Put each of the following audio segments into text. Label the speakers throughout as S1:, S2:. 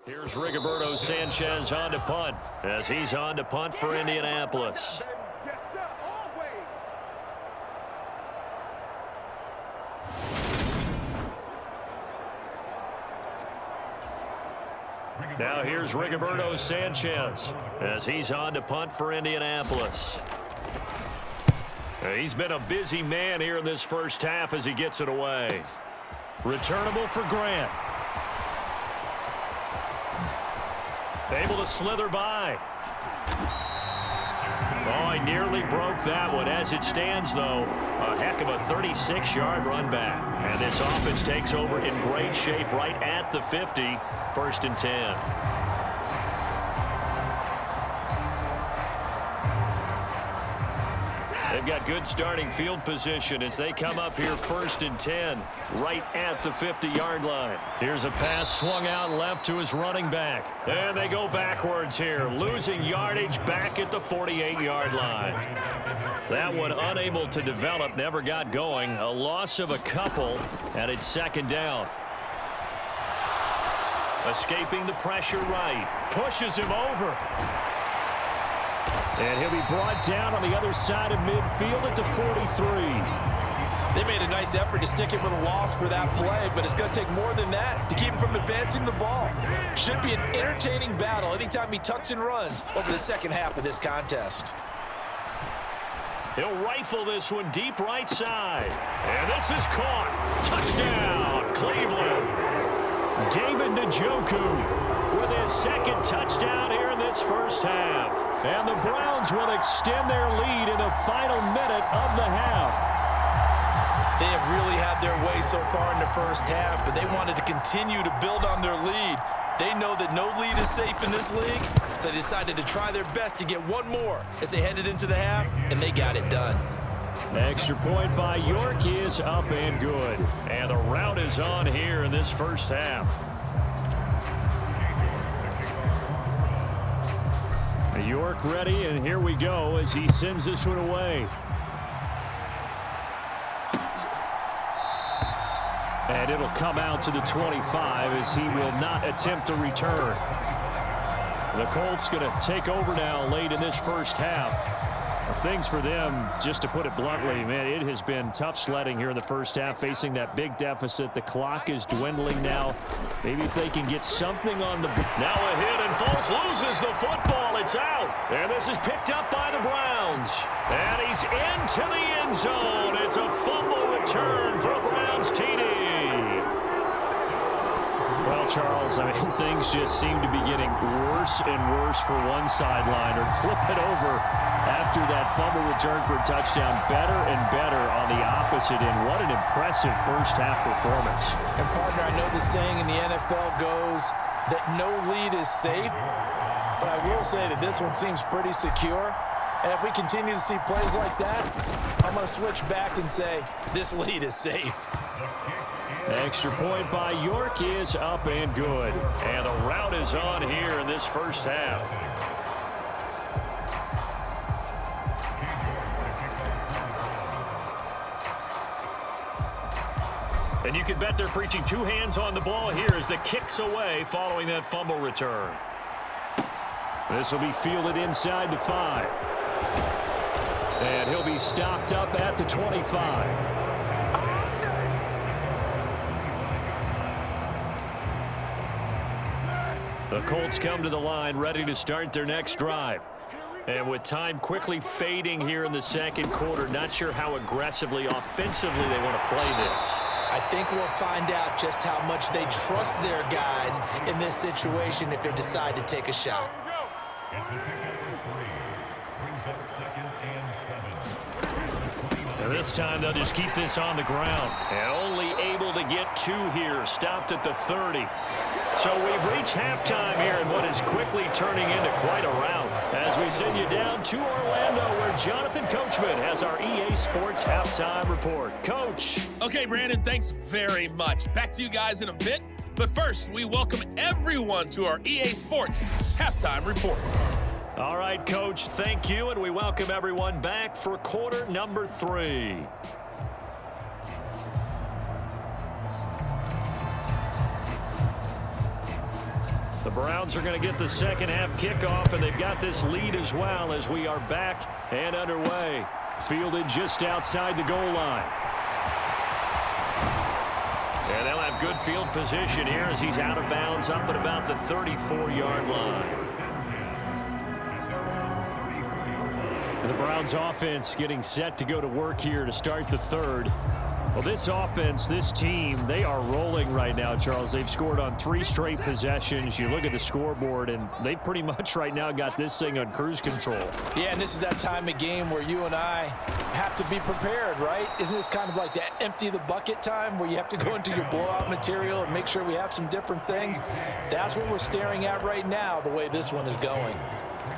S1: Here's Rigoberto Sanchez on to punt, as he's on to punt for Indianapolis. Now here's Rigoberto Sanchez, as he's on to punt for Indianapolis. He's been a busy man here in this first half as he gets it away. Returnable for Grant. Able to slither by. Oh, he nearly broke that one. As it stands, though, a heck of a 36-yard run back. And this offense takes over in great shape right at the 50, 1st and 10. They've got good starting field position as they come up here 1st and 10, right at the 50-yard line. Here's a pass swung out left to his running back. And they go backwards here, losing yardage back at the 48-yard line. That one unable to develop, never got going. A loss of a couple, and it's 2nd down. Escaping the pressure right. Pushes him over. And he'll be brought down on the other side of midfield at the 43.
S2: They made a nice effort to stick him with a loss for that play, but it's going to take more than that to keep him from advancing the ball. Should be an entertaining battle anytime he tucks and runs over the second half of this contest.
S1: He'll rifle this one deep right side. And this is caught. Touchdown, Cleveland. David Njoku with his 2nd touchdown here in this first half. And the Browns will extend their lead in the final minute of the half.
S2: They have really had their way so far in the first half, but they wanted to continue to build on their lead. They know that no lead is safe in this league, so they decided to try their best to get one more as they headed into the half, and they got it done.
S1: Extra point by York is up and good. And the route is on here in this first half. York ready, and here we go as he sends this one away. And it'll come out to the 25 as he will not attempt a return. The Colts going to take over now late in this first half. Things for them, just to put it bluntly, man, it has been tough sledding here in the first half, facing that big deficit. The clock is dwindling now. Maybe if they can get something on the... Now a hit, and Foles loses the football. It's out. And this is picked up by the Browns. And he's into the end zone. It's a fumble return for a Browns TD. Well, Charles, I mean, things just seem to be getting worse and worse for one sideline. Or flip it over after that fumble return for a touchdown. Better and better on the opposite end. What an impressive first half performance.
S2: And partner, I know the saying in the NFL goes that no lead is safe, but I will say that this one seems pretty secure. And if we continue to see plays like that, I'm going to switch back and say this lead is safe.
S1: Extra point by York is up and good. And the route is on here in this first half. And you can bet they're preaching two hands on the ball here as the kick's away following that fumble return. This will be fielded inside the 5. And he'll be stopped up at the 25. The Colts come to the line ready to start their next drive. And with time quickly fading here in the second quarter, not sure how aggressively, offensively they want to play this.
S2: I think we'll find out just how much they trust their guys in this situation if they decide to take a shot.
S1: And this time they'll just keep this on the ground. And only able to get 2 here, stopped at the 30. So we've reached halftime here in what is quickly turning into quite a rout as we send you down to Orlando where Jonathan Coachman has our EA Sports Halftime Report. Coach.
S3: Okay, Brandon, thanks very much. Back to you guys in a bit. But first, we welcome everyone to our EA Sports Halftime Report.
S1: All right, Coach, thank you, and we welcome everyone back for quarter number 3. The Browns are going to get the second half kickoff, and they've got this lead as well as we are back and underway. Fielded just outside the goal line. And they'll have good field position here as he's out of bounds up at about the 34-yard line. And the Browns offense getting set to go to work here to start the third. Well, this offense, this team, they are rolling right now, Charles. They've scored on 3 straight possessions. You look at the scoreboard, and they pretty much right now got this thing on cruise control.
S2: Yeah, and this is that time of game where you and I have to be prepared, right? Isn't this kind of like that empty the bucket time where you have to go into your blowout material and make sure we have some different things? That's what we're staring at right now, the way this one is going.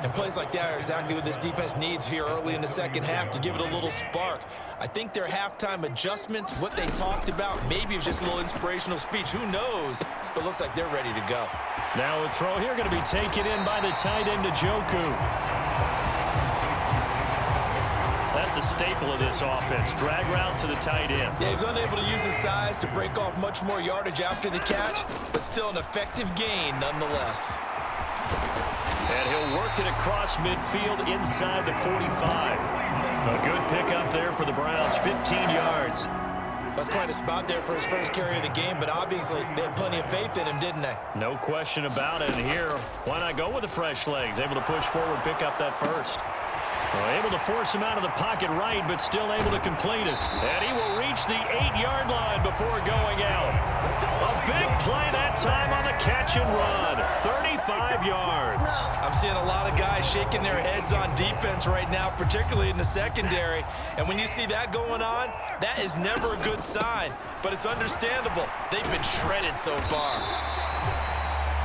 S2: And plays like that are exactly what this defense needs here early in the second half to give it a little spark. I think their halftime adjustments, what they talked about, maybe it was just a little inspirational speech. Who knows? But looks like they're ready to go.
S1: Now a throw here going to be taken in by the tight end, Njoku. That's a staple of this offense. Drag route to the tight end.
S2: Yeah, he was unable to use his size to break off much more yardage after the catch, but still an effective gain nonetheless.
S1: And he'll work it across midfield inside the 45. A good pickup there for the Browns, 15 yards.
S2: That's quite a spot there for his first carry of the game, but obviously they had plenty of faith in him, didn't they?
S1: No question about it. And here, why not go with the fresh legs? Able to push forward, pick up that first. Well, able to force him out of the pocket right, but still able to complete it. And he will reach the 8-yard line before going out. A big play that time on the catch and run. 35 yards.
S2: I'm seeing a lot of guys shaking their heads on defense right now, particularly in the secondary. And when you see that going on, that is never a good sign. But it's understandable. They've been shredded so far.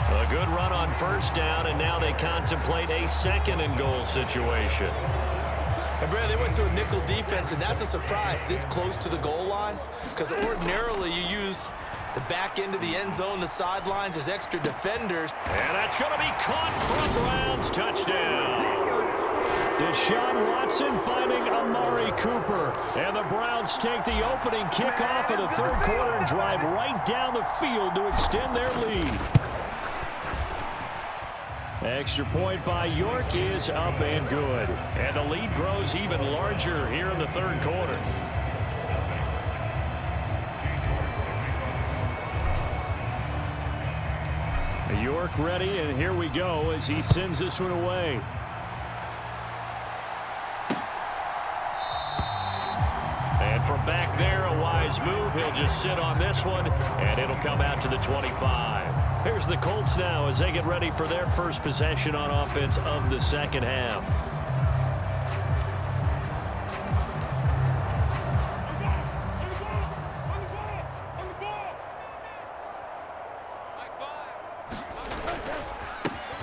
S1: A good run on first down, and now they contemplate a second and goal situation.
S2: And Brad, they went to a nickel defense, and that's a surprise this close to the goal line, because ordinarily you use the back end of the end zone, the sidelines as extra defenders.
S1: And that's going to be caught from Browns. Touchdown. Deshaun Watson finding Amari Cooper. And the Browns take the opening kickoff of the third quarter and drive right down the field to extend their lead. Extra point by York is up and good. And the lead grows even larger here in the third quarter. York ready, and here we go as he sends this one away. And from back there, a wise move. He'll just sit on this one, and it'll come out to the 25. Here's the Colts now as they get ready for their first possession on offense of the second half.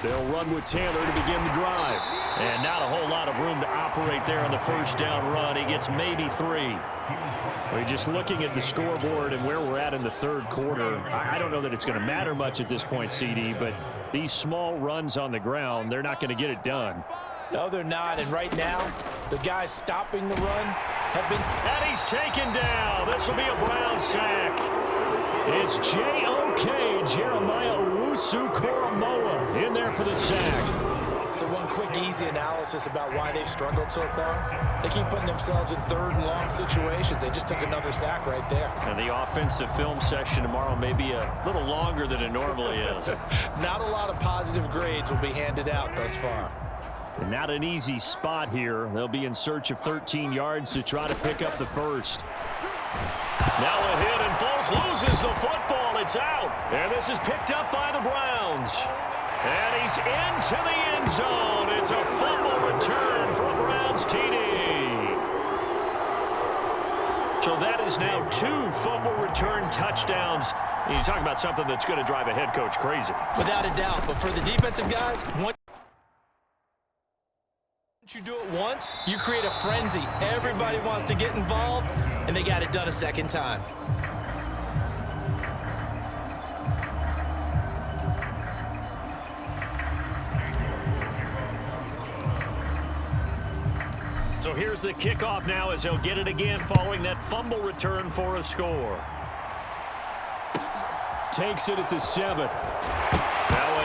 S1: They'll run with Taylor to begin the drive. And not a whole lot of room to operate there on the first down run. He gets maybe 3. We're just looking at the scoreboard and where we're at in the third quarter. I don't know that it's going to matter much at this point, CD, but these small runs on the ground, they're not going to get it done.
S2: No, they're not. And right now, the guys stopping the run have been...
S1: And he's taken down. This will be a Brown sack. It's J.O.K. Jeremiah Owusu-Koramoah in there for the sack.
S2: So one quick, easy analysis about why they've struggled so far. They keep putting themselves in third and long situations. They just took another sack right there.
S1: And the offensive film session tomorrow may be a little longer than it normally is.
S2: Not a lot of positive grades will be handed out thus far.
S1: And not an easy spot here. They'll be in search of 13 yards to try to pick up the first. Now a hit, and Foles loses the football. It's out. And this is picked up by the Browns. And he's into the end zone. It's a fumble return for a Browns TD. So that is now 2 fumble return touchdowns. You talk about something that's going to drive a head coach crazy.
S2: Without a doubt. But for the defensive guys, once you do it once, you create a frenzy. Everybody wants to get involved, and they got it done a second time.
S1: So here's the kickoff now as he'll get it again following that fumble return for a score. Takes it at the 7.